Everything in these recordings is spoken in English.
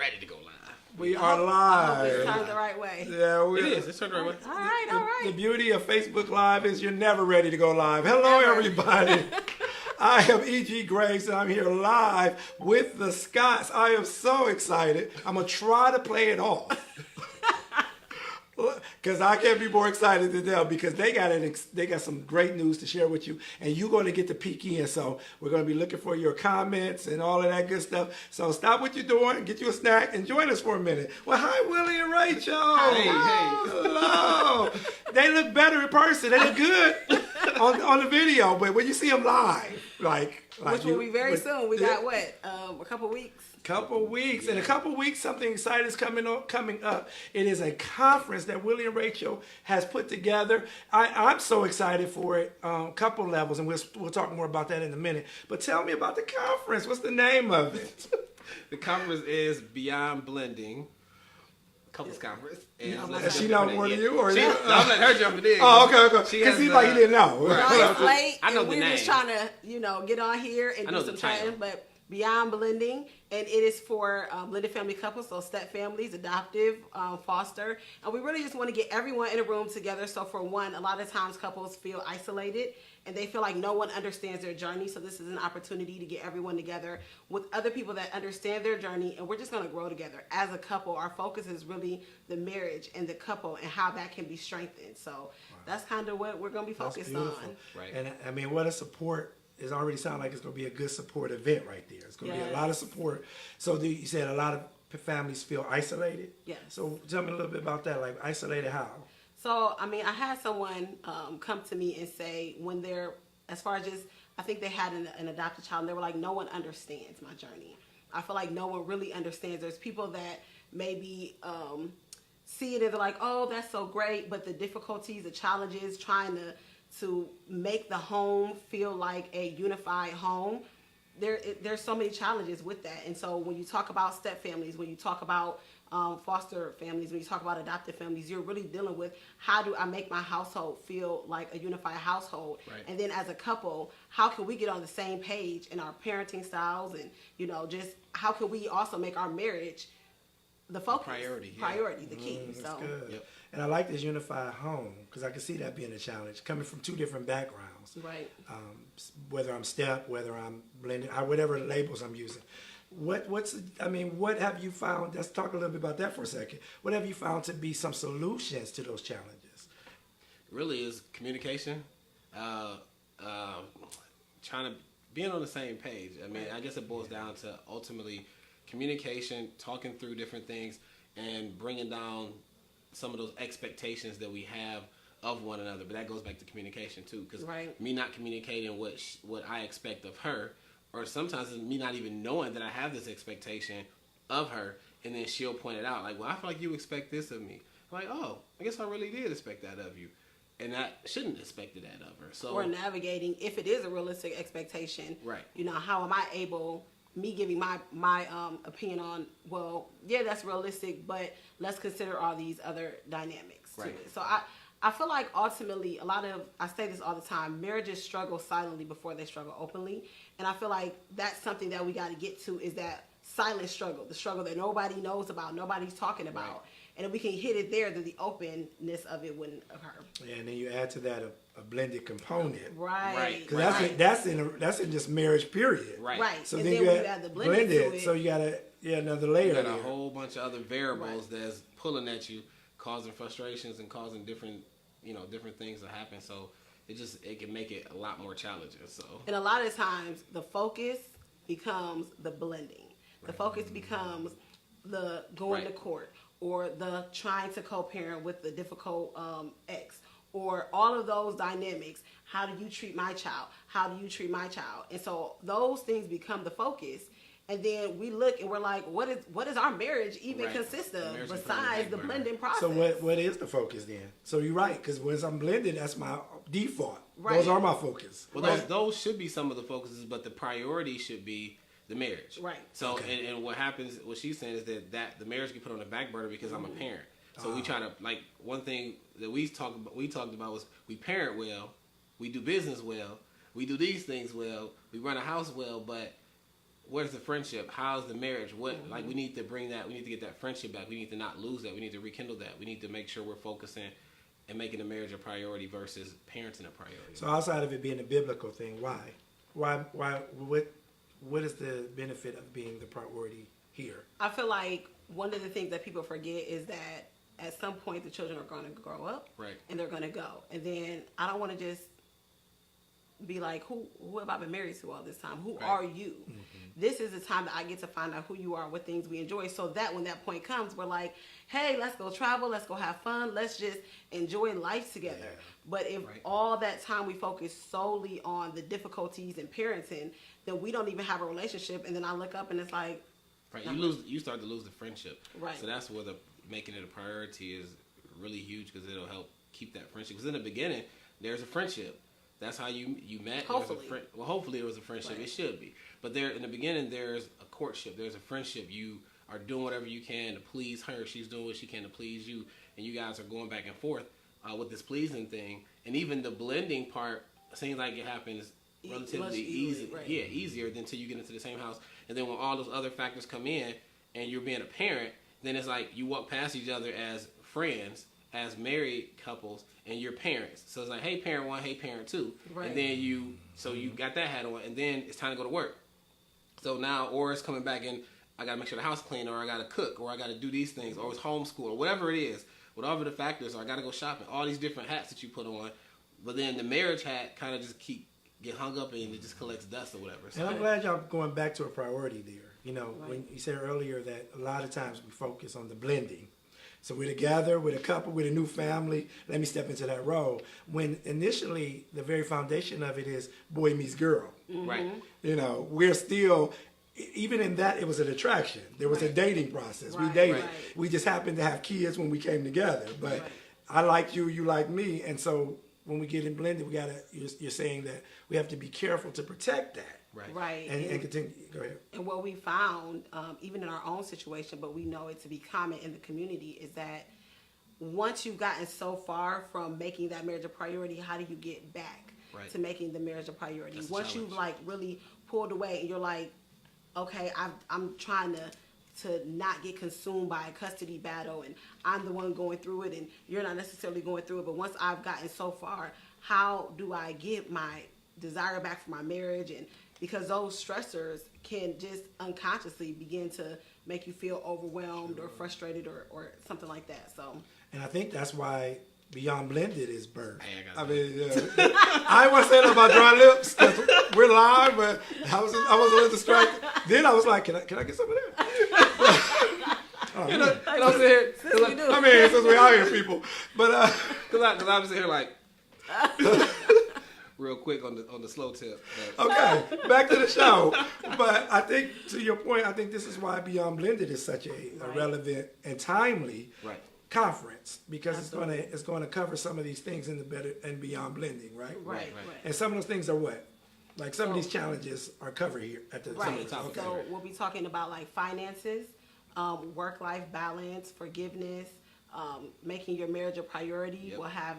ready to go live. We are live. I hope it's turned the right way. Yeah, It is. It's turned the right way. All right. The beauty of Facebook Live is you're never ready to go live. Hello, everybody. I am E.G. Graves, and I'm here live with the Scotts. I am so excited. I'm going to try to play it off. Because I can't be more excited than them, because they got some great news to share with you, and you're going to get to peek in. So we're going to be looking for your comments and all of that good stuff. So stop what you're doing, get you a snack, and join us for a minute. Well, hi, Willie and Rachel. Hey. Hello. They look better in person. They look good on the video, but when you see them live, which will be very soon. We got what? A couple weeks. Couple weeks. In a couple weeks, something exciting is coming up. It is a conference that Willie and Rachel has put together. I'm so excited for it. Couple levels, and we'll talk more about that in a minute. But tell me about the conference. What's the name of it? The conference is Beyond Blending. Couples conference. And she know more than you, or I'm letting her jump it in. Oh, okay. Because he's like he didn't know. No, it's late. I know the we're name. just trying to, get on here and do some chatting, but Beyond Blending, and it is for blended family couples, so step families, adoptive, foster, and we really just want to get everyone in a room together. So for one, a lot of times couples feel isolated and they feel like no one understands their journey, so this is an opportunity to get everyone together with other people that understand their journey, and we're just going to grow together. As a couple, our focus is really the marriage and the couple and how that can be strengthened. So that's kind of what we're going to be focused on. Right. And I mean, what a support. It already sounds like it's going to be a good support event right there. It's going to be a lot of support. So you said a lot of families feel isolated? Yes. So tell me a little bit about that, like isolated how? So, I mean, I had someone come to me and say when they're, as far as just, I think they had an adopted child, and they were like, no one understands my journey. I feel like no one really understands. There's people that maybe see it and they're like, oh, that's so great, but the difficulties, the challenges, trying to make the home feel like a unified home, there's so many challenges with that. And so when you talk about step families, when you talk about foster families, when you talk about adoptive families, you're really dealing with how do I make my household feel like a unified household? Right. And then as a couple, how can we get on the same page in our parenting styles, and just how can we also make our marriage the focus, priority, the key. That's good. Yep. And I like this unified home, because I can see that being a challenge coming from two different backgrounds. Right. Whether I'm step, whether I'm blended, whatever labels I'm using. What have you found? Let's talk a little bit about that for a second. What have you found to be some solutions to those challenges? Really is communication. Being on the same page. I mean, I guess it boils down to ultimately communication, talking through different things, and bringing down some of those expectations that we have of one another. But that goes back to communication too, because me not communicating what I expect of her, or sometimes it's me not even knowing that I have this expectation of her, and then she'll point it out, like, well, I feel like you expect this of me. I'm like, oh, I guess I really did expect that of you, and I shouldn't expect that of her. So or navigating, if it is a realistic expectation, right? How am I able? Me giving my opinion on, well, yeah, that's realistic, but let's consider all these other dynamics to it. So I feel like ultimately I say this all the time, marriages struggle silently before they struggle openly. And I feel like that's something that we got to get to, is that silent struggle, the struggle that nobody knows about, nobody's talking about. Right. And if we can hit it there, then the openness of it wouldn't occur. Yeah, and then you add to that a blended component. Right. Because that's in just marriage, period. Right. So and then you add the blended to it. So you got another layer. You got a whole bunch of other variables that's pulling at you, causing frustrations and causing different things to happen. So it can make it a lot more challenging. So, and a lot of times the focus becomes the blending. The focus becomes the going to court, or the trying to co-parent with the difficult ex, or all of those dynamics. How do you treat my child? How do you treat my child? And so those things become the focus. And then we look and we're like, what is our marriage even consist of besides the blending process? So what is the focus then? So you're right, because once I'm blended, that's my default. Right. Those are my focus. Well, those should be some of the focuses, but the priority should be the marriage. Right. So and what happens, what she's saying is that the marriage get put on the back burner because I'm a parent. So we try to, like, one thing that we talked about was we parent well, we do business well, we do these things well, we run a house well, but where's the friendship? How's the marriage? What like we need to bring that. We need to get that friendship back. We need to not lose that. We need to rekindle that. We need to make sure we're focusing and making the marriage a priority versus parenting a priority. So outside of it being a biblical thing, why? What is the benefit of being the priority here? I feel like one of the things that people forget is that at some point the children are going to grow up, Right. and they're going to go. And then I don't want to just be like, who have I been married to all this time? Who Right. are you? This is the time that I get to find out who you are, what things we enjoy, so that when that point comes, we're like, hey, let's go travel, let's go have fun, let's just enjoy life together. Yeah. But if Right. all that time we focus solely on the difficulties in parenting, then we don't even have a relationship. And then I look up and it's like, Right, you start to lose the friendship. Right. So that's where the making it a priority is really huge because it'll help keep that friendship. Because in the beginning, there's a friendship. That's how you met. Hopefully. Well, hopefully it was a friendship. Right. It should be. But there in the beginning, there's a courtship. There's a friendship. You are doing whatever you can to please her. She's doing what she can to please you, and you guys are going back and forth with this pleasing thing. And even the blending part seems like it happens relatively much easy. right. Yeah, easier than until you get into the same house. And then when all those other factors come in, and you're being a parent, then it's like you walk past each other as friends, as married couples, and you're parents. So it's like, hey, parent one, hey, parent two. Right. And then you got that hat on, and then it's time to go to work. So now, or it's coming back and I got to make sure the house clean, or I got to cook, or I got to do these things, or it's homeschool, or whatever it is, whatever the factors are, I got to go shopping, all these different hats that you put on. But then the marriage hat kind of just get hung up and it just collects dust or whatever. So, And I'm glad y'all going back to a priority there. You know, Right. when you said earlier that a lot of times we focus on the blending. So we're together with a couple, with a new family. Let me step into that role. When initially the very foundation of it is boy meets girl. right. You know, we're still, even in that, it was an attraction. There was a Right. dating process. We Right, dated. right. We just happened to have kids when we came together. But Right. I like you, you like me. And so when we get in blended, we gotta, you're saying that we have to be careful to protect that. Right. Right. And continue, go ahead. And what we found, even in our own situation, but we know it to be common in the community, is that once you've gotten so far from making that marriage a priority, how do you get back Right. to making the marriage a priority? That's the Once you've challenge. like really pulled away and you're like, okay, I'm trying to not get consumed by a custody battle, and I'm the one going through it, and you're not necessarily going through it. But once I've gotten so far, how do I get my desire back for my marriage? And because those stressors can just unconsciously begin to make you feel overwhelmed or frustrated or something like that. So, And I think that's why Beyond Blended is birthed. Hey, I mean, I wasn't saying about dry lips because we're live, but I was a little distracted. Then I was like, can I get some of that? You know, and I'm sitting here, we do. I mean, since we're out here, people. But because I'm sitting here like, real quick on the slow tip. But, okay, back to the show. But I think, to your point, I think this is why Beyond Blended is such a Right. relevant and timely right. conference, because Absolutely. it's going to cover some of these things in the better and beyond blending, right? right, right. right. And some of those things are what? Like some of So- these challenges are covered here at the of Right. the topics. So Okay. we'll be talking about like finances, work-life balance, forgiveness, making your marriage a priority. Yep. We'll have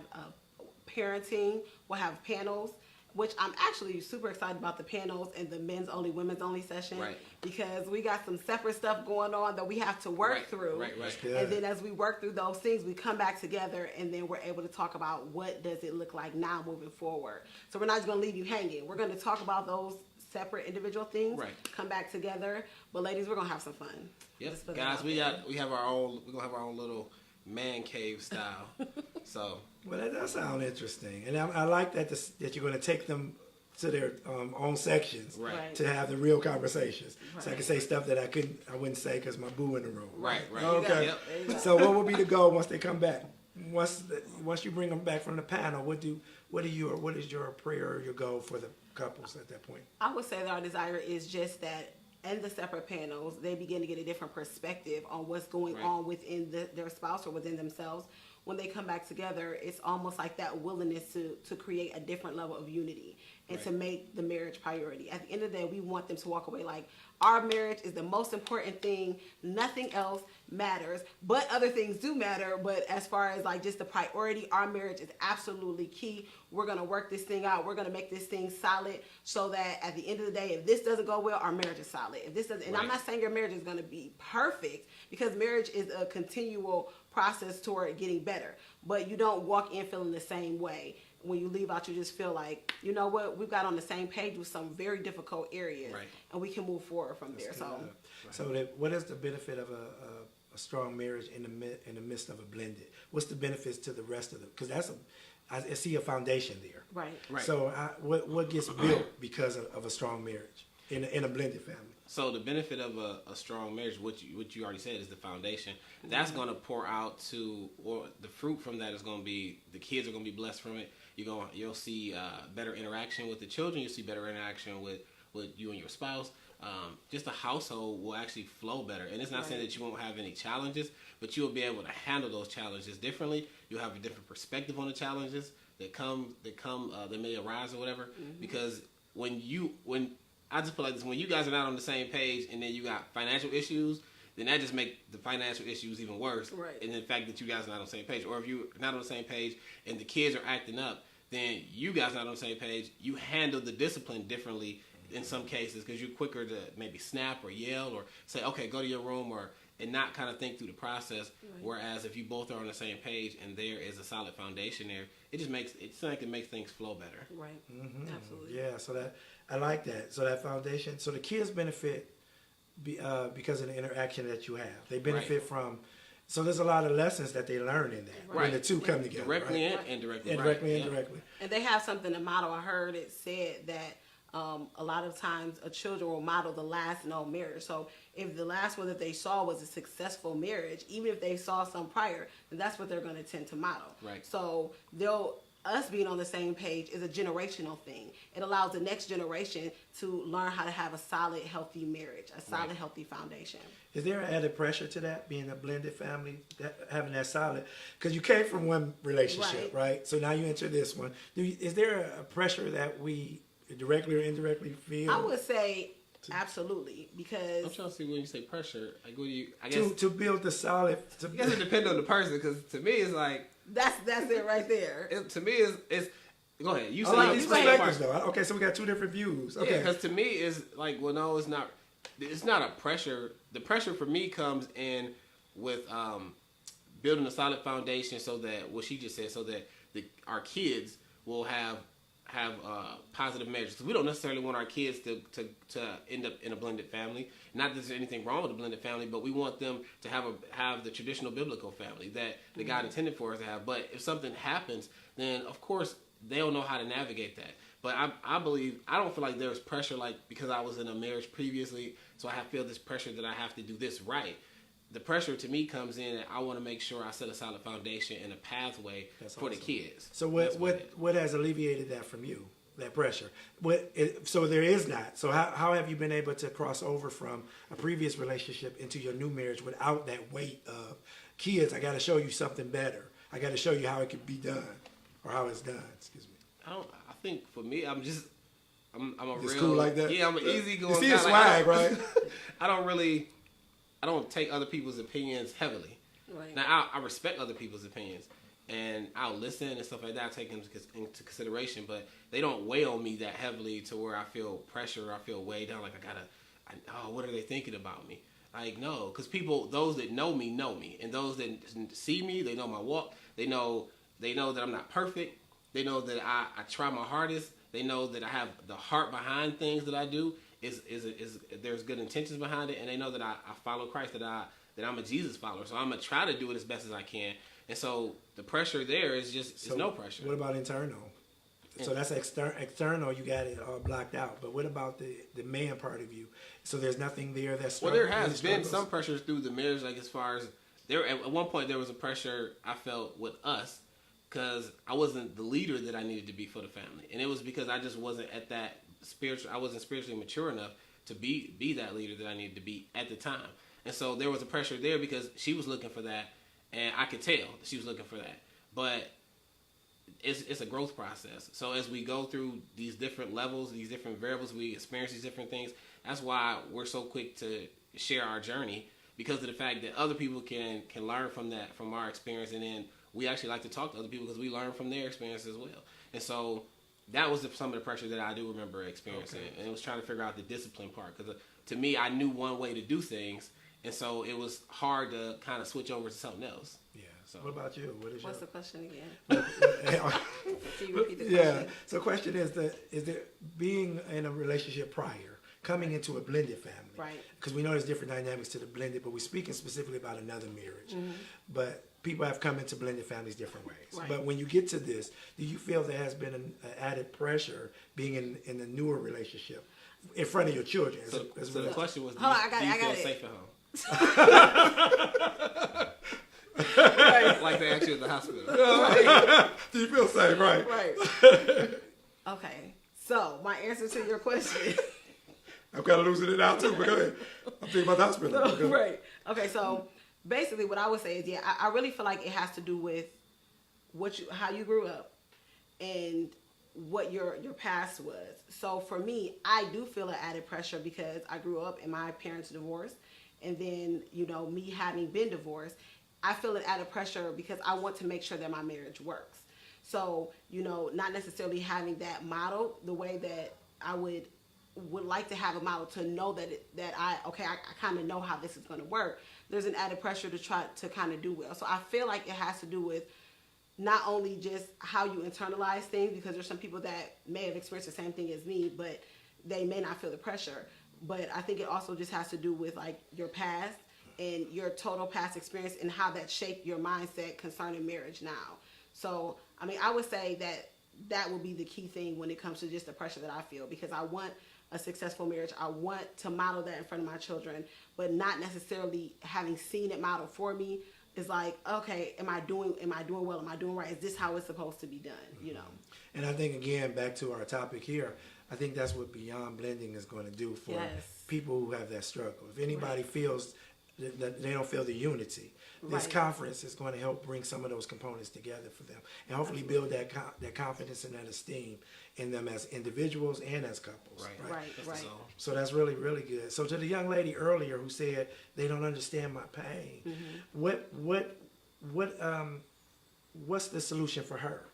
parenting. We'll have panels, which I'm actually super excited about, the panels and the men's only, women's only session, Right. because we got some separate stuff going on that we have to work Right, through. right, right. Yeah. And then as we work through those things, we come back together, and then we're able to talk about what does it look like now moving forward. So we're not just going to leave you hanging. We're going to talk about those separate individual things, Right. come back together. But ladies, we're going to have some fun. Yep. Just put it Guys, out we're there. gonna have our own little man cave style. So Well, that does sound interesting, and I like that that you're going to take them to their own sections Right. to have the real conversations. So I Right. can say stuff that I wouldn't say because my boo in the room. right, right. There you go. Okay. Yep. There you go. So what would be the goal once they come back? Once you bring them back from the panel, what is your prayer or your goal for the couples at that point? I would say that our desire is just that in the separate panels, they begin to get a different perspective on what's going Right. on within their spouse or within themselves. When they come back together, it's almost like that willingness to create a different level of unity. and to make the marriage priority. At the end of the day, we want them to walk away like, our marriage is the most important thing. Nothing else matters, but other things do matter. But as far as like just the priority, our marriage is absolutely key. We're going to work this thing out. We're going to make this thing solid so that at the end of the day, if this doesn't go well, our marriage is solid. If this doesn't, and I'm not saying your marriage is going to be perfect, because marriage is a continual process toward getting better. But you don't walk in feeling the same way. When you leave out, you just feel like, you know what, we've got on the same page with some very difficult areas, and we can move forward from there. So what is the benefit of a strong marriage in the midst of a blended? What's the benefits to the rest of them? Because I see a foundation there. Right. So what gets built because of a strong marriage in a blended family? So the benefit of a strong marriage, what you already said, is the foundation. That's going to pour out to, or the fruit from that is going to be, the kids are going to be blessed from it. You'll see better interaction with the children. You'll see better interaction with you and your spouse. Just the household will actually flow better. And it's not saying that you won't have any challenges, but you'll be able to handle those challenges differently. You'll have a different perspective on the challenges that may arise or whatever. Because I just feel like this, when you guys are not on the same page, and then you got financial issues, then that just makes the financial issues even worse. Right. And the fact that you guys are not on the same page, or if you're not on the same page and the kids are acting up, then you guys are not on the same page. You handle the discipline differently in some cases, because you're quicker to maybe snap or yell or say, okay, go to your room, and not kind of think through the process. Right. Whereas if you both are on the same page and there is a solid foundation there, it makes things flow better. Right. Mm-hmm. Absolutely. Yeah. So I like that. So that foundation. So the kids benefit because of the interaction that you have. They benefit from. So there's a lot of lessons that they learn in that when the two come together. Directly and indirectly. Indirectly. And they have something to model. I heard it said that a lot of times children will model the last known marriage. So if the last one that they saw was a successful marriage, even if they saw some prior, then that's what they're going to tend to model. Right. So us being on the same page is a generational thing. It allows the next generation to learn how to have a solid, healthy marriage, a solid, healthy foundation. Is there added pressure to that, being a blended family, having that solid? Because you came from one relationship, right? So now you enter this one. Is there a pressure that we directly or indirectly feel? I would say absolutely, because I'm trying to see when you say pressure. Like, what do you? I guess to build the solid. I guess it depends on the person. Because to me, it's like that's it right there. To me, it's go ahead. You say like these perspectives though. Okay, so we got two different views. Okay, because to me, it's like, well, no, it's not. It's not a pressure. The pressure for me comes in with building a solid foundation, so that what she just said, so that our kids will have positive marriages. Because we don't necessarily want our kids to end up in a blended family. Not that there's anything wrong with a blended family, but we want them to have the traditional biblical family that the God intended for us to have. But if something happens, then of course they'll know how to navigate that. But I believe, I don't feel like there's pressure, like because I was in a marriage previously, so I feel this pressure that I have to do this right. The pressure to me comes in that I want to make sure I set a solid foundation and a pathway for the kids. So what has alleviated that from you, that pressure? So there is not. So how have you been able to cross over from a previous relationship into your new marriage without that weight of kids? I got to show you something better. I got to show you how it could be done, or how it's done. Excuse me. I think for me, I'm a just real cool like that. Yeah, I'm an easygoing guy. You see guy. his swag, right? I don't take other people's opinions heavily. Right. Now, I respect other people's opinions, and I'll listen and stuff like that. I take them into consideration, but they don't weigh on me that heavily to where I feel pressure or I feel weighed down. Like what are they thinking about me? Like, no, because those that know me, and those that see me, they know my walk. They know that I'm not perfect. They know that I try my hardest. They know that I have the heart behind things that I do. Is there's good intentions behind it, and they know that I follow Christ, that I'm a Jesus follower. So I'm gonna try to do it as best as I can. And so the pressure there is just no pressure. What about internal? So that's external. You got it all blocked out. But what about the man part of you? So there's nothing there that's there has been some pressure through the marriage. Like as far as at one point there was a pressure I felt with us because I wasn't the leader that I needed to be for the family, and it was because I just wasn't at that I wasn't spiritually mature enough to be that leader that I needed to be at the time. And so there was a pressure there because she was looking for that, and I could tell that she was looking for that. But it's a growth process. So as we go through these different levels, these different variables, we experience these different things. That's why we're so quick to share our journey, because of the fact that other people can learn from that, from our experience, and then we actually like to talk to other people because we learn from their experience as well. And so that was some of the pressure that I do remember experiencing, and it was trying to figure out the discipline part, because to me, I knew one way to do things, and so it was hard to kind of switch over to something else. Yeah. So what about you? What's the question again? Can you repeat the question? Yeah. So the question is being in a relationship prior, coming into a blended family. Right. Because we know there's different dynamics to the blended, but we're speaking specifically about another marriage. But people have come into blended families different ways. Right. But when you get to this, do you feel there has been an added pressure being in a newer relationship in front of your children? So the question was, do Hold you, on, I feel got it. safe at home? Right. Like they asked you at the hospital. Do you feel safe? Right. Right. Okay. So my answer to your question. I'm kind of losing it out too, but go ahead. I'm thinking about the hospital. Okay. Right. Okay. So basically, what I would say is, yeah, I really feel like it has to do with how you grew up and what your past was. So for me, I do feel an added pressure because I grew up and my parents divorced, and then me having been divorced, I feel an added pressure because I want to make sure that my marriage works. So not necessarily having that model the way that I would like to have a model to know that I kind of know how this is going to work. There's an added pressure to try to kind of do well. So I feel like it has to do with not only just how you internalize things, because there's some people that may have experienced the same thing as me, but they may not feel the pressure. But I think it also just has to do with like your past and your total past experience and how that shaped your mindset concerning marriage now. So, I mean, I would say that would be the key thing when it comes to just the pressure that I feel, because I want a successful marriage. I want to model that in front of my children, but not necessarily having seen it modeled for me. Is like, okay, am I doing well? Am I doing right? Is this how it's supposed to be done? And I think, again, back to our topic here, I think that's what Beyond Blending is going to do for people who have that struggle. If anybody feels that they don't feel the unity, this conference is going to help bring some of those components together for them, and hopefully build that confidence and that esteem in them as individuals and as couples. Right. So that's really, really good. So to the young lady earlier who said they don't understand my pain, what's the solution for her?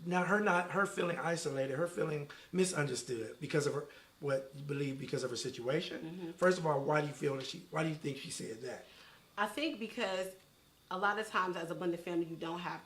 Her feeling isolated, her feeling misunderstood because of because of her situation. First of all, why do you think she said that? I think because a lot of times as a blended family, you don't have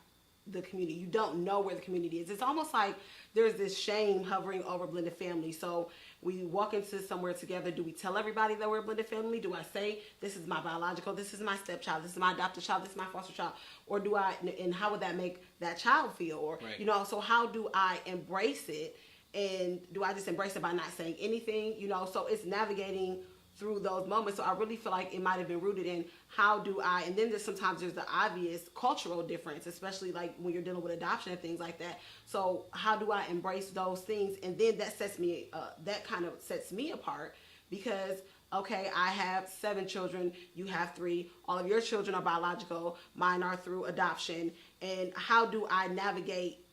the community. You don't know where the community is. It's almost like there's this shame hovering over blended family. So we walk into somewhere together. Do we tell everybody that we're a blended family? Do I say, this is my biological, this is my stepchild, this is my adopted child, this is my foster child? Or do I, and how would that make that child feel? Or, so how do I embrace it? And do I just embrace it by not saying anything? So it's navigating through those moments. So I really feel like it might have been rooted in how do I, and then sometimes there's the obvious cultural difference, especially like when you're dealing with adoption and things like that. So how do I embrace those things? And then that kind of sets me apart, because okay, I have 7 children, you have 3, all of your children are biological, mine are through adoption. And how do I navigate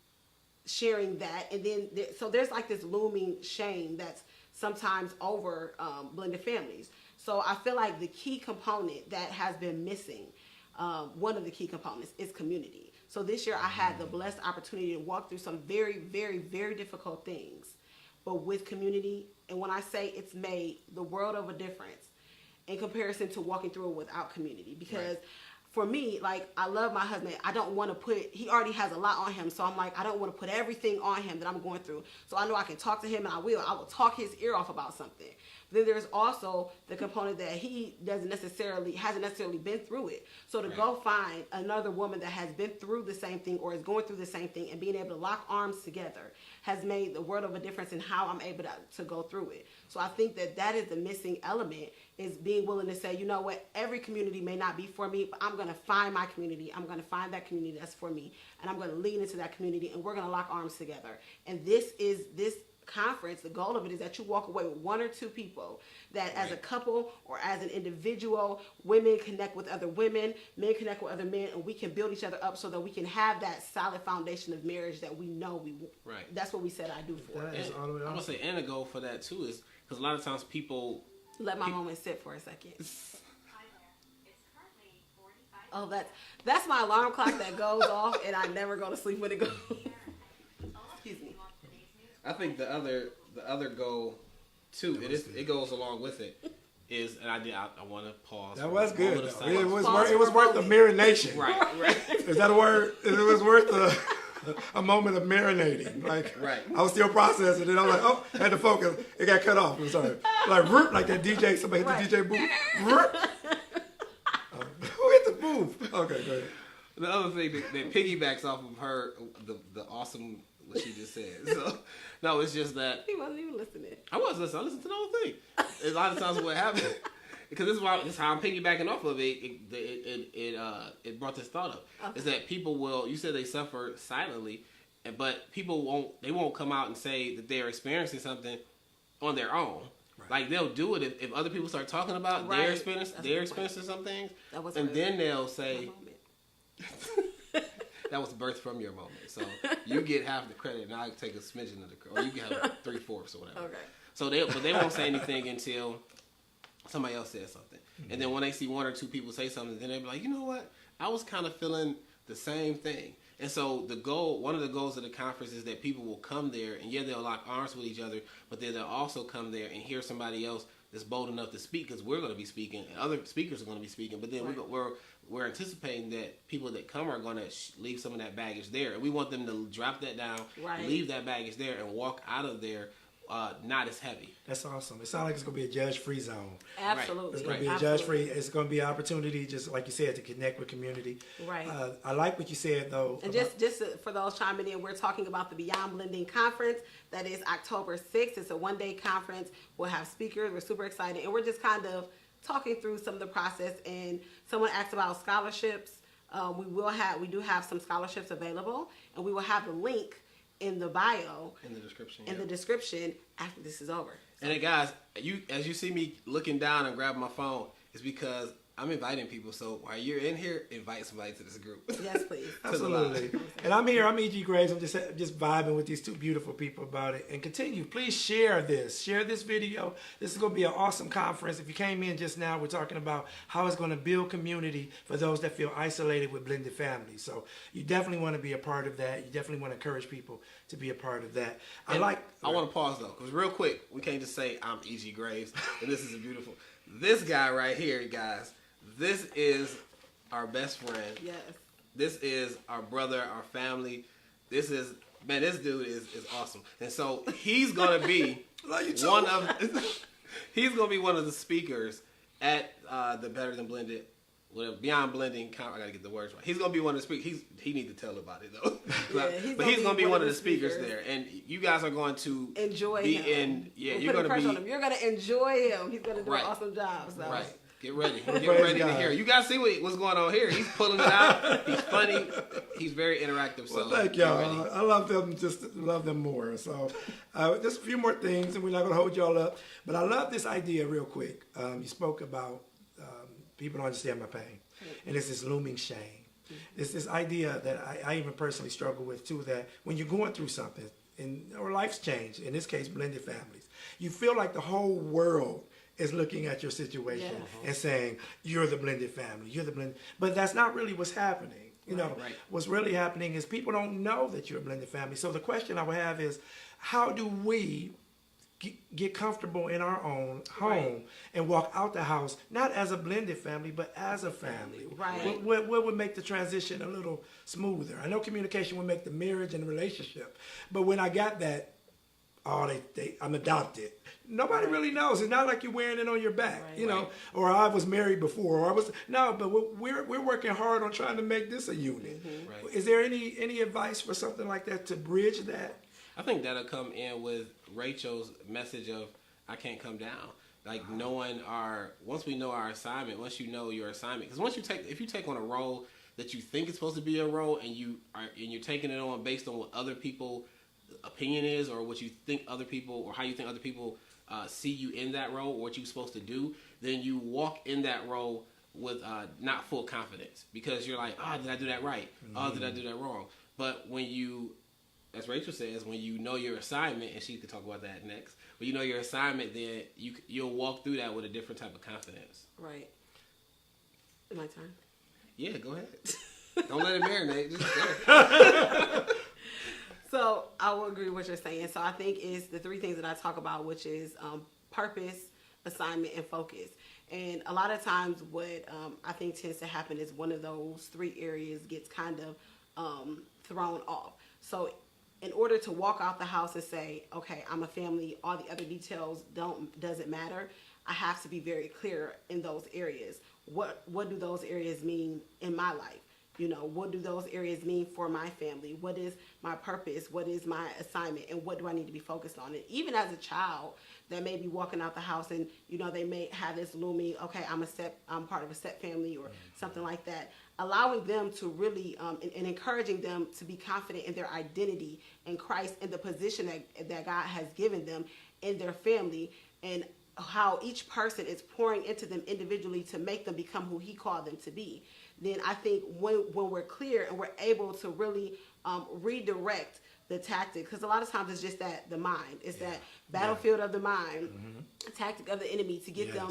sharing that? And then so there's like this looming shame that's sometimes over blended families. So I feel like the key component that has been missing, one of the key components, is community. So this year I had the blessed opportunity to walk through some very, very, very difficult things, but with community. And when I say it's made the world of a difference in comparison to walking through it without community, because for me, like, I love my husband. I don't want to he already has a lot on him. So I'm like, I don't want to put everything on him that I'm going through. So I know I can talk to him, and I will talk his ear off about something. But then there's also the component that he hasn't necessarily been through it. So to go find another woman that has been through the same thing or is going through the same thing and being able to lock arms together has made the world of a difference in how I'm able to go through it. So I think that is the missing element, is being willing to say, you know what, every community may not be for me, but I'm going to find my community. I'm going to find that community that's for me, and I'm going to lean into that community, and we're going to lock arms together. And this conference, the goal of it is that you walk away with one or two people that as a couple or as an individual, women connect with other women, men connect with other men, and we can build each other up so that we can have that solid foundation of marriage that we know we want. Right. That's what we said I do for. That is all the way I would say, and a goal for that too is because a lot of times people. Let my moment sit for a second. Oh, that's my alarm clock that goes off, and I never go to sleep when it goes. Excuse me. I think the other goal too, it goes along with it, is, and I want to pause. That was good. It Pause was for worth the marination. Right. Is that a word? It was worth a moment of marinating. Like, Right. I was still processing it. I was like, oh, I had to focus. It got cut off. I'm sorry. Like that DJ, somebody hit the DJ booth. Who hit the booth? Okay, go ahead. The other thing that piggybacks off of her, the awesome, what she just said. So, no, it's just that. He wasn't even listening. I was listening. I listened to the whole thing. A lot of times what happened, because this is how I'm piggybacking off of it. It brought this thought up. Okay. Is that people will, you said they suffer silently, but people won't come out and say that they're experiencing something on their own. Right. Like they'll do it if other people start talking about their experiencing some things, and then they'll say that was birthed from your moment. So you get half the credit, and I take a smidgen of the credit, or you get 3/4 or whatever. Okay. So they won't say anything until somebody else says something, and then when they see one or two people say something, then they'll be like, you know what, I was kind of feeling the same thing. And so one of the goals of the conference is that people will come there, and they'll lock arms with each other, but then they'll also come there and hear somebody else that's bold enough to speak, because we're going to be speaking, and other speakers are going to be speaking. But then we're anticipating that people that come are going to leave some of that baggage there, and we want them to drop that down, leave that baggage there, and walk out of there not as heavy. That's awesome. It sounds like it's going to be a judge-free zone. Absolutely. It's going to be a judge-free. It's going to be an opportunity, just like you said, to connect with community. Right. I like what you said, though. And just for those chiming in, we're talking about the Beyond Blending Conference. That is October 6th. It's a one-day conference. We'll have speakers. We're super excited. And we're just kind of talking through some of the process. And someone asked about scholarships. We do have some scholarships available. And we will have the link in the bio, in the description after this is over. And then guys, as you see me looking down and grabbing my phone, it's because I'm inviting people. So while you're in here, invite somebody to this group. Yes, please. Absolutely. And I'm here. I'm E.G. Graves. I'm just vibing with these two beautiful people about it. And continue. Please share this. Share this video. This is going to be an awesome conference. If you came in just now, we're talking about how it's going to build community for those that feel isolated with blended families. So you definitely want to be a part of that. You definitely want to encourage people to be a part of that. I want to pause though, because real quick, we can't just say I'm E.G. Graves and this is a beautiful. This guy right here, guys. This is our best friend. Yes. This is our brother, our family. This dude is awesome. And so he's gonna be one of the speakers at the Better Than Blended, whatever, Beyond Blending. I gotta get the words right. He's gonna be one of the speakers. He need to tell about it though. But he's gonna be one of the speakers there, and you guys are going to enjoy him. You're gonna be. On him. You're gonna enjoy him. He's gonna do an awesome job. So. Right. Get ready. Get ready to hear. You guys see what's going on here. He's pulling it out. He's funny. He's very interactive. So thank y'all. I love them. Just love them more. So just a few more things, and we're not going to hold y'all up. But I love this idea real quick. You spoke about people don't understand my pain, and it's this looming shame. It's this idea that I even personally struggle with too. That when you're going through something, or life's changed, in this case, blended families, you feel like the whole world is looking at your situation and saying, you're the blended family, you're the blended, but that's not really what's happening. What's really happening is people don't know that you're a blended family. So the question I would have is, how do we get comfortable in our own home and walk out the house, not as a blended family, but as a family? Right. What would make the transition a little smoother? I know communication would make the marriage and the relationship, but when I got that, I'm adopted. Nobody really knows. It's not like you're wearing it on your back, or I was married before, or but we're working hard on trying to make this a unit. Mm-hmm. Right. Is there any advice for something like that to bridge that? I think that'll come in with Rachel's message of, I can't come down. Like once we know our assignment, once you know your assignment, because if you take on a role that you think is supposed to be a role, and you're taking it on based on what other people opinion is, or what you think other people, or how you think other people see you in that role, or what you're supposed to do, then you walk in that role with not full confidence, because you're like, did I do that right? Did I do that wrong? But when you, as Rachel says, when you know your assignment, and she could talk about that next, when you know your assignment, then you'll walk through that with a different type of confidence. Right. My turn. Yeah, go ahead. Don't let it marinate. Just go. So I will agree with what you're saying. So I think it's the three things that I talk about, which is purpose, assignment, and focus. And a lot of times what I think tends to happen is one of those three areas gets kind of thrown off. So in order to walk out the house and say, okay, I'm a family, all the other details doesn't matter, I have to be very clear in those areas. What do those areas mean in my life? You know, what do those areas mean for my family? What is my purpose? What is my assignment? And what do I need to be focused on? And even as a child that may be walking out the house and, you know, they may have this looming, okay, I'm part of a step family or something like that. Allowing them to really, and encouraging them to be confident in their identity in Christ and the position that God has given them in their family, and how each person is pouring into them individually to make them become who He called them to be. Then I think when we're clear and we're able to really redirect the tactic, because a lot of times it's just the mind. It's that battlefield of the mind, tactic of the enemy to get them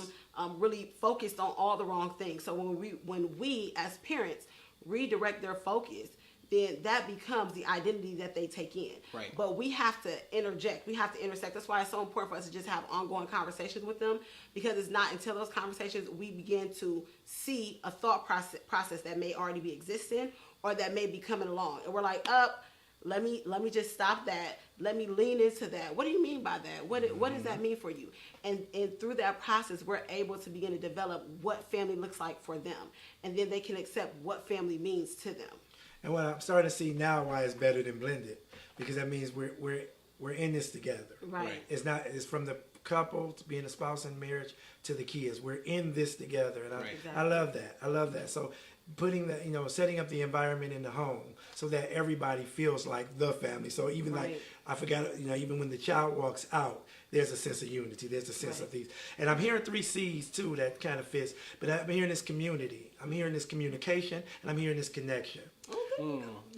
really focused on all the wrong things. So when we as parents redirect their focus, then that becomes the identity that they take in. Right. But we have to interject. We have to intersect. That's why it's so important for us to just have ongoing conversations with them, because it's not until those conversations we begin to see a thought process that may already be existing or that may be coming along. And we're like, let me just stop that. Let me lean into that. What do you mean by that? What does that mean for you? And through that process, we're able to begin to develop what family looks like for them. And then they can accept what family means to them. And what I'm starting to see now, why it's better than blended, because that means we're in this together. Right. It's from the couple to being a spouse in marriage to the kids. We're in this together, and I love that. I love that. So putting setting up the environment in the home so that everybody feels like the family. So even like I forgot, even when the child walks out, there's a sense of unity. There's a sense of these. And I'm hearing 3 C's too that kind of fits. But I'm hearing this community. I'm hearing this communication, and I'm hearing this connection.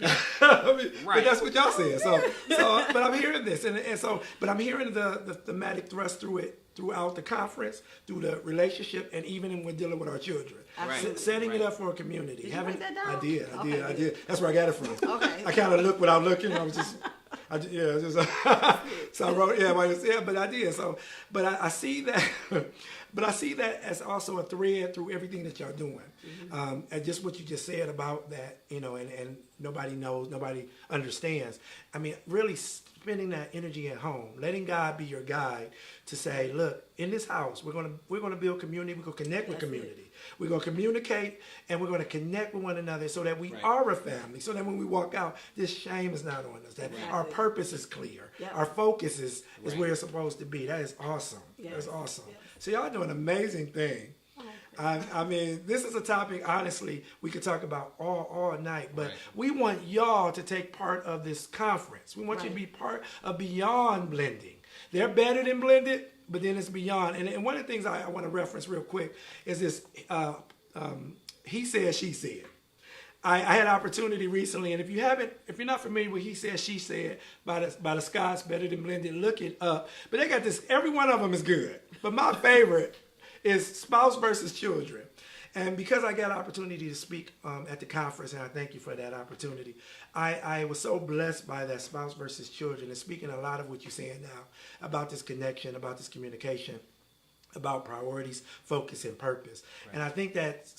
But that's what y'all said. So, but I'm hearing this, but I'm hearing the thematic thrust throughout the conference, through the relationship, and even when we're dealing with our children. Setting it up for a community. Did you write that down? I did. That's where I got it from. Okay. I kind of looked without looking. So I wrote, but I did. So, but I see that, but I see that as also a thread through everything that y'all doing. And just what you just said about that, and nobody knows, nobody understands. I mean, really spending that energy at home, letting God be your guide to say, look, in this house, we're gonna build community. We're gonna connect with community. We're gonna communicate, and we're gonna connect with one another so that we are a family. So that when we walk out, this shame is not on us. That our purpose is clear. Our focus is where it's supposed to be. That is awesome. That's awesome. So y'all doing an amazing thing. I mean, this is a topic, honestly, we could talk about all night, but we want y'all to take part of this conference. We want you to be part of Beyond Blending. They're better than blended, but then it's beyond. And one of the things I want to reference real quick is this, he said, she said. I had an opportunity recently, and if you're not familiar with He Said, She Said by the Scots, Better Than Blended, look it up. But they got this, every one of them is good. But my favorite is spouse versus children. And because I got an opportunity to speak at the conference, and I thank you for that opportunity, I was so blessed by that spouse versus children, and speaking a lot of what you're saying now about this connection, about this communication, about priorities, focus, and purpose. And I think that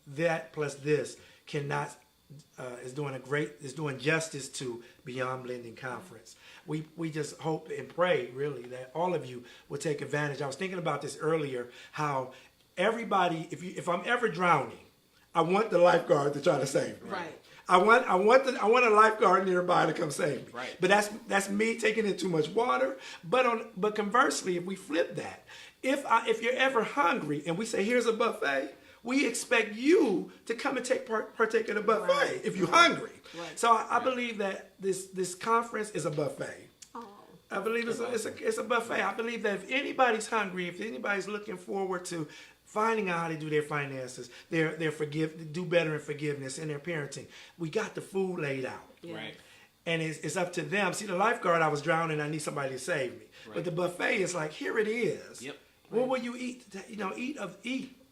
that plus this is doing justice to Beyond Blending Conference. We just hope and pray, really, that all of you will take advantage. I was thinking about this earlier, how everybody, if I'm ever drowning, I want the lifeguard to try to save me. Right. I want a lifeguard nearby to come save me. Right. But that's me taking in too much water. But conversely, if we flip that, if you're ever hungry and we say, here's a buffet, we expect you to come and partake in a buffet Right. if you're hungry. Right. So I believe that this conference is a buffet. Oh. I believe it's a buffet. I believe that if anybody's hungry, if anybody's looking forward to finding out how to do their finances, do better in forgiveness in their parenting, we got the food laid out. Yeah. Right. And it's up to them. See, the lifeguard, I was drowning. I need somebody to save me. Right. But the buffet is like, here it is. Yep. What will you eat? Eat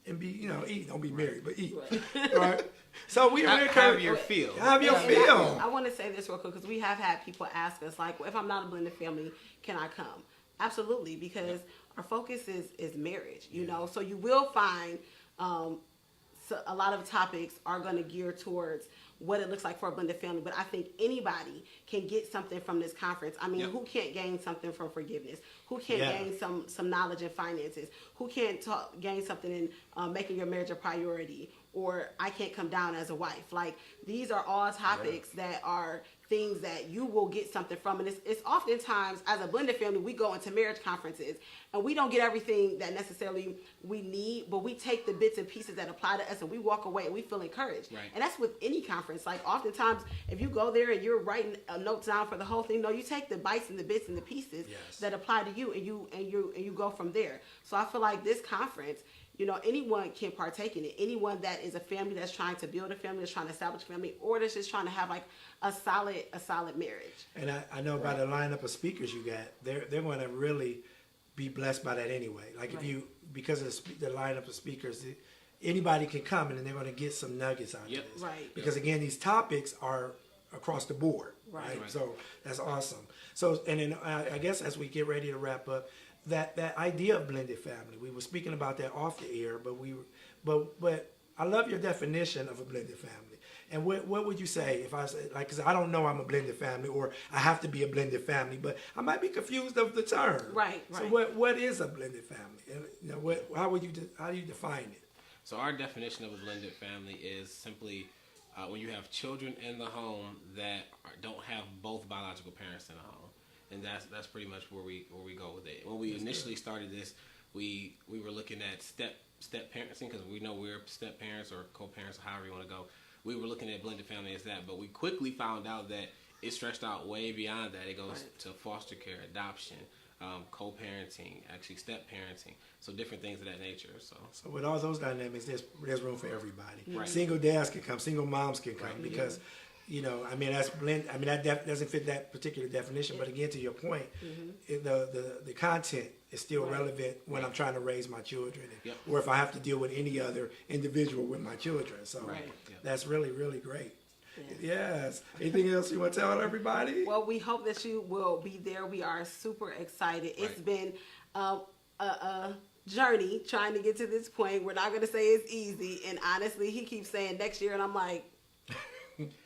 and be, eat. Don't be married, but eat. Right. So we Have your feel. Have your And feel. I want to say this real quick because we have had people ask us, like, well, if I'm not a blended family, can I come? Absolutely, because our focus is marriage, So you will find so a lot of topics are going to gear towards what it looks like for a blended family. But I think anybody can get something from this conference. I mean, who can't gain something from forgiveness? Who can't gain some knowledge in finances? Who can't gain something in making your marriage a priority? Or I can't come down as a wife. Like, these are all topics that are things that you will get something from. And it's oftentimes, as a blended family, we go into marriage conferences and we don't get everything that necessarily we need, but we take the bits and pieces that apply to us and we walk away and we feel encouraged. Right. And that's with any conference. Like, oftentimes, if you go there and you're writing notes down for the whole thing, no, you take the bites and the bits and the pieces that apply to you, and you go from there. So I feel like this conference, anyone can partake in it. Anyone that is a family that's trying to build a family, that's trying to establish a family, or that's just trying to have like a solid marriage. And I know by the lineup of speakers you got, they're going to really be blessed by that anyway. Like, because of the lineup of speakers, anybody can come and then they're going to get some nuggets out of this. Right. Because again, these topics are across the board. Right. So that's awesome. So, and then I guess as we get ready to wrap up, that idea of blended family, we were speaking about that off the air, but I love your definition of a blended family. And what would you say if I say, like, because I don't know I'm a blended family or I have to be a blended family, but I might be confused of the term. Right. So what is a blended family? And, how do you define it? So our definition of a blended family is simply when you have children in the home that don't have both biological parents in the home. And that's pretty much where we go with it. When we initially started this, we were looking at step parenting, because we know we're step parents or co-parents, or however you want to go. We were looking at blended family as that, but we quickly found out that it stretched out way beyond that. It goes to foster care, adoption, co-parenting, actually step parenting, so different things of that nature. So with all those dynamics, there's room for everybody. Right. Single dads can come, single moms can come, because. That's blend. I mean, that doesn't fit that particular definition. But again, to your point, the content is still relevant when I'm trying to raise my children, or if I have to deal with any other individual with my children. So that's really, really great. Yes. Anything else you want to tell everybody? Well, we hope that you will be there. We are super excited. It's been a journey trying to get to this point. We're not going to say it's easy. And honestly, he keeps saying next year, and I'm like,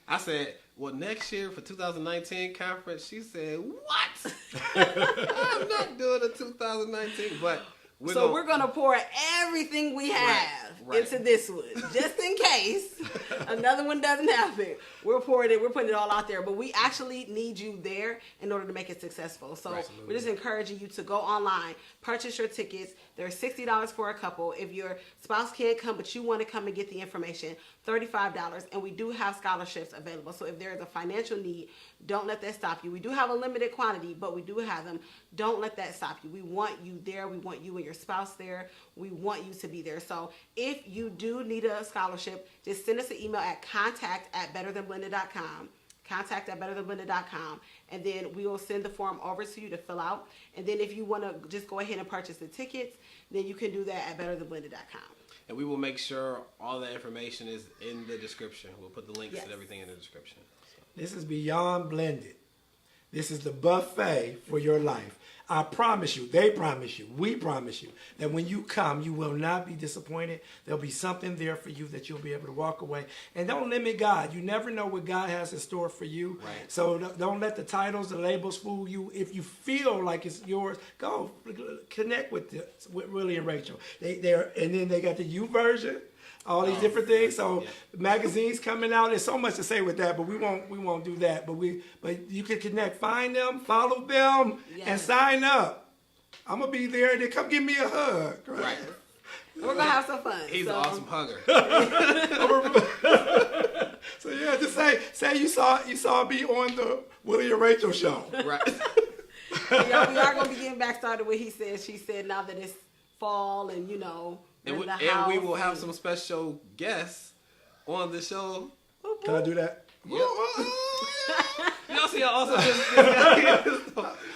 I said, well, next year for 2019 conference, she said, what? I'm not doing a 2019, but we're going to pour everything we have into this one, just in case another one doesn't happen. We're putting it all out there, but we actually need you there in order to make it successful. So we're just encouraging you to go online, purchase your tickets. They're $60 for a couple. If your spouse can't come, but you want to come and get the information, $35. And we do have scholarships available. So if there is a financial need, don't let that stop you. We do have a limited quantity, but we do have them. Don't let that stop you. We want you there. We want you and your spouse there. We want you to be there. So if you do need a scholarship, just send us an email at contact@betterthanblended.com. contact@betterthanblended.com, and then we will send the form over to you to fill out. And then if you want to just go ahead and purchase the tickets, then you can do that at betterthanblended.com. And we will make sure all that information is in the description. We'll put the links and everything in the description. This is beyond blended. This is the buffet for your life. I promise you, they promise you, we promise you that when you come, you will not be disappointed. There'll be something there for you that you'll be able to walk away. And don't limit God. You never know what God has in store for you. Right. So don't let the titles, the labels fool you. If you feel like it's yours, go connect with Willie and Rachel. And then they got the U version. All these different things. So magazines coming out. There's so much to say with that, but we won't do that. But you can connect, find them, follow them, and sign up. I'm gonna be there. Then come give me a hug. Right. We're gonna have some fun. He's an awesome hugger. So yeah, just say you saw me on the Willie and Rachel show. Right. Yeah, we are gonna be getting back started with he said, she said. Now that it's fall and And in the and house we will have some special guests on the show. Can I do that? Yep. Y'all see how awesome this is?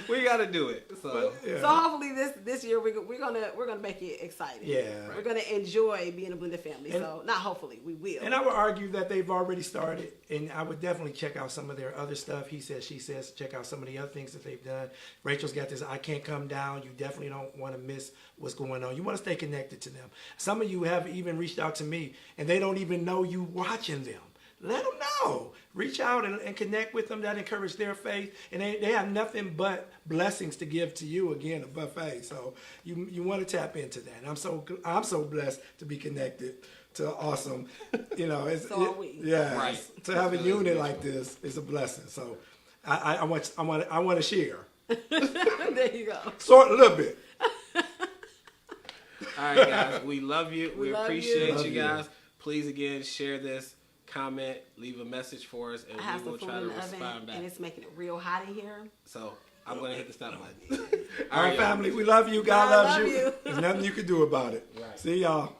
We gotta do it. So Yeah. So hopefully this year we're gonna make it exciting. Yeah. We're gonna enjoy being a blended family. So not hopefully, we will. And I would argue that they've already started, and I would definitely check out some of their other stuff. He says, she says, check out some of the other things that they've done. Rachel's got this I Can't Come Down. You definitely don't want to miss what's going on. You want to stay connected to them. Some of you have even reached out to me, and they don't even know you watching them. Let them know. Reach out and connect with them. That encourage their faith. And they have nothing but blessings to give to you, again, a buffet. So you want to tap into that. And I'm so blessed to be connected to awesome, So are we. Yeah. Right. To have a unit like this is a blessing. So I want to share. There you go. Sort a little bit. all right, guys, we love you. We love appreciate you. you guys. Please again share this, comment, leave a message for us, and I have we will some try food to in the oven, respond back. and it's making it real hot in here. So I'm gonna hit the stop button. All right, y'all. family. We love you. God I loves love you. you. There's nothing you can do about it. Right. See y'all.